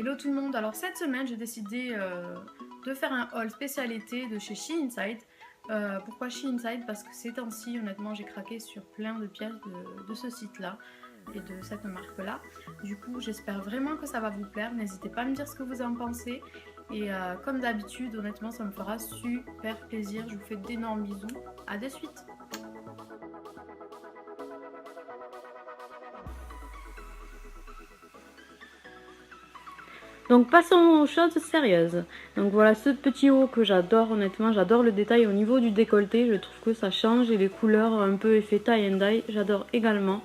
Hello tout le monde, alors cette semaine j'ai décidé de faire un haul spécial été de chez She Inside. Pourquoi She Inside? Parce que ces temps-ci honnêtement j'ai craqué sur plein de pièces de ce site là et de cette marque là. Du coup j'espère vraiment que ça va vous plaire, n'hésitez pas à me dire ce que vous en pensez. Et comme d'habitude honnêtement ça me fera super plaisir, je vous fais d'énormes bisous, à de suite. Donc passons aux choses sérieuses. Donc voilà ce petit haut que j'adore, honnêtement j'adore le détail au niveau du décolleté, je trouve que ça change et les couleurs un peu effet tie and dye, j'adore également.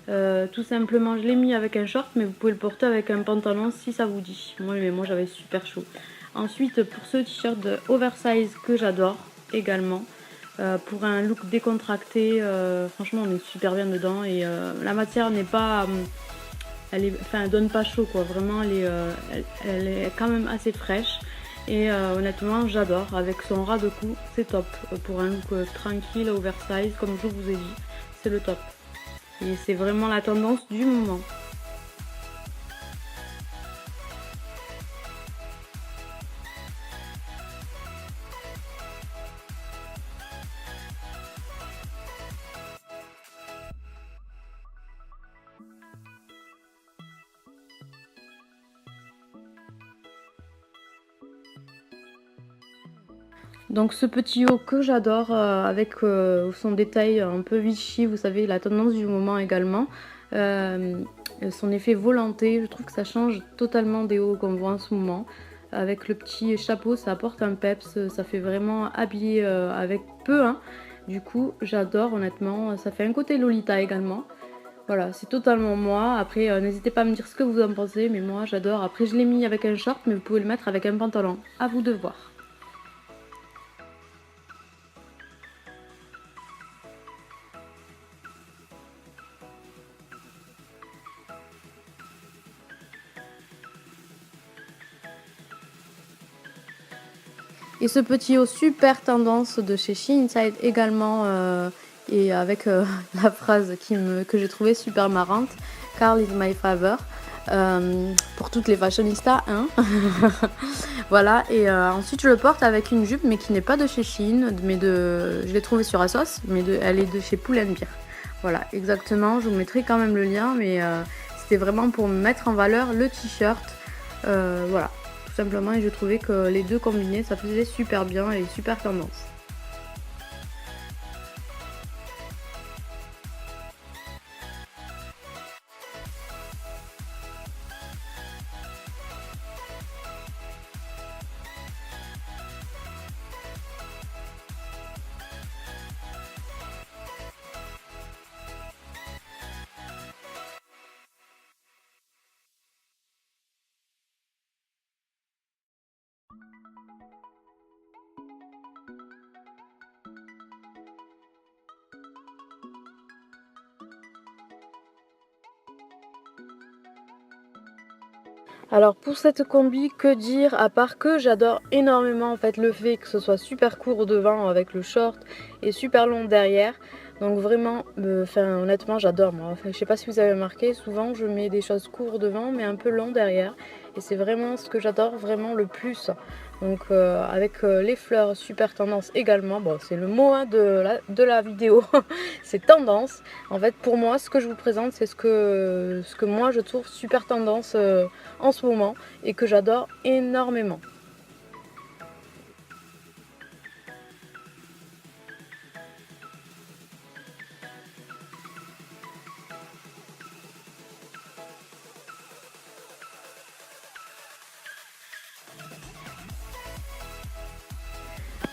Tout simplement je l'ai mis avec un short mais vous pouvez le porter avec un pantalon si ça vous dit. Moi j'avais super chaud. Ensuite pour ce t-shirt oversize que j'adore également. Pour un look décontracté, franchement on est super bien dedans et la matière n'est pas... elle donne pas chaud quoi, vraiment elle est quand même assez fraîche et honnêtement j'adore, avec son ras de cou c'est top, pour un look tranquille, oversize comme je vous ai dit, c'est le top et c'est vraiment la tendance du moment. Donc ce petit haut que j'adore avec son détail un peu Vichy, vous savez la tendance du moment également, son effet volanté, je trouve que ça change totalement des hauts qu'on voit en ce moment. Avec le petit chapeau ça apporte un peps, ça fait vraiment habillé avec peu hein. Du coup j'adore honnêtement, ça fait un côté Lolita également. Voilà, c'est totalement moi. Après n'hésitez pas à me dire ce que vous en pensez, mais moi j'adore. Après je l'ai mis avec un short mais vous pouvez le mettre avec un pantalon, à vous de voir. Et ce petit haut super tendance de chez She Inside également, et avec la phrase que j'ai trouvée super marrante, Carl is my father, pour toutes les fashionistas hein. Voilà, et ensuite je le porte avec une jupe mais qui n'est pas de chez Shein, je l'ai trouvée sur Asos, mais elle est de chez Pull&Bear. Voilà, exactement, je vous mettrai quand même le lien, mais c'était vraiment pour mettre en valeur le t-shirt, voilà, tout simplement, et je trouvais que les deux combinés ça faisait super bien et super tendance. Alors pour cette combi, que dire à part que j'adore énormément en fait le fait que ce soit super court devant avec le short et super long derrière. Donc vraiment, honnêtement j'adore moi. Enfin, je sais pas si vous avez remarqué, souvent je mets des choses courtes devant mais un peu long derrière. Et c'est vraiment ce que j'adore vraiment le plus. Donc avec les fleurs super tendance également. Bon c'est le mot hein, de la vidéo, c'est tendance. En fait pour moi ce que je vous présente c'est ce que moi je trouve super tendance en ce moment et que j'adore énormément.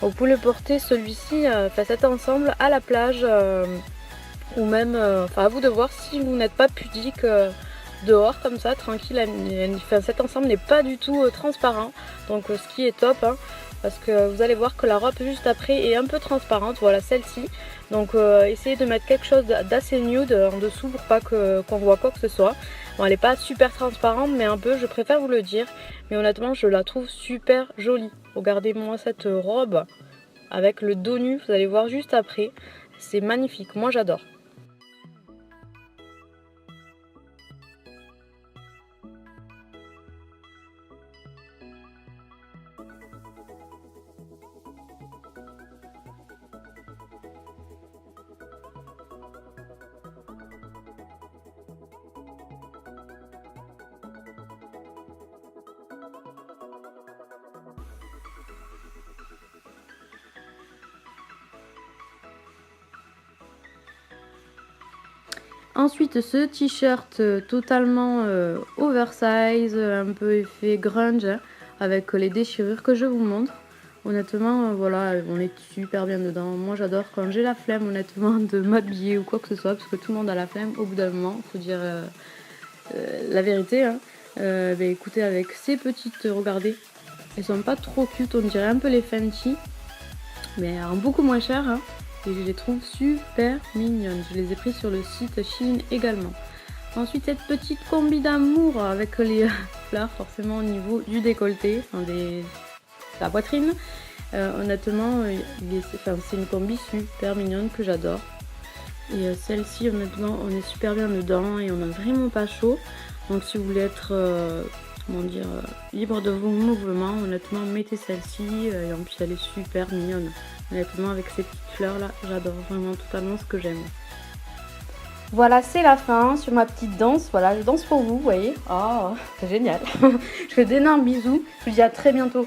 Vous pouvez porter celui-ci, cet ensemble à la plage ou même, à vous de voir si vous n'êtes pas pudique dehors comme ça, tranquille. Cet ensemble n'est pas du tout transparent, donc ce qui est top hein, parce que vous allez voir que la robe juste après est un peu transparente, voilà celle-ci. Donc essayez de mettre quelque chose d'assez nude en dessous pour pas qu'on voit quoi que ce soit. Bon, elle n'est pas super transparente mais un peu, je préfère vous le dire, mais honnêtement je la trouve super jolie. Regardez-moi cette robe avec le dos nu, vous allez voir juste après, c'est magnifique, moi j'adore. Ensuite, ce t-shirt totalement oversize, un peu effet grunge, hein, avec les déchirures que je vous montre. Honnêtement, voilà, on est super bien dedans. Moi, j'adore quand j'ai la flemme, honnêtement, de m'habiller ou quoi que ce soit, parce que tout le monde a la flemme au bout d'un moment, faut dire la vérité. Hein. Écoutez, avec ces petites, regardez, elles sont pas trop cute, on dirait un peu les Fenty, mais en beaucoup moins cher. Hein. Et je les trouve super mignonnes. Je les ai prises sur le site Shein également. Ensuite, cette petite combi d'amour avec les fleurs, forcément au niveau du décolleté, enfin la poitrine. Honnêtement, c'est une combi super mignonne que j'adore. Et celle-ci, honnêtement, on est super bien dedans et on n'a vraiment pas chaud. Donc si vous voulez être libre de vos mouvements, honnêtement, mettez celle-ci. Et en plus, elle est super mignonne. Honnêtement, avec ces petites fleurs là, j'adore vraiment totalement ce que j'aime. Voilà, c'est la fin sur ma petite danse. Voilà, je danse pour vous, vous voyez. Oh, c'est génial. Je fais d'énormes bisous. Je vous dis à très bientôt.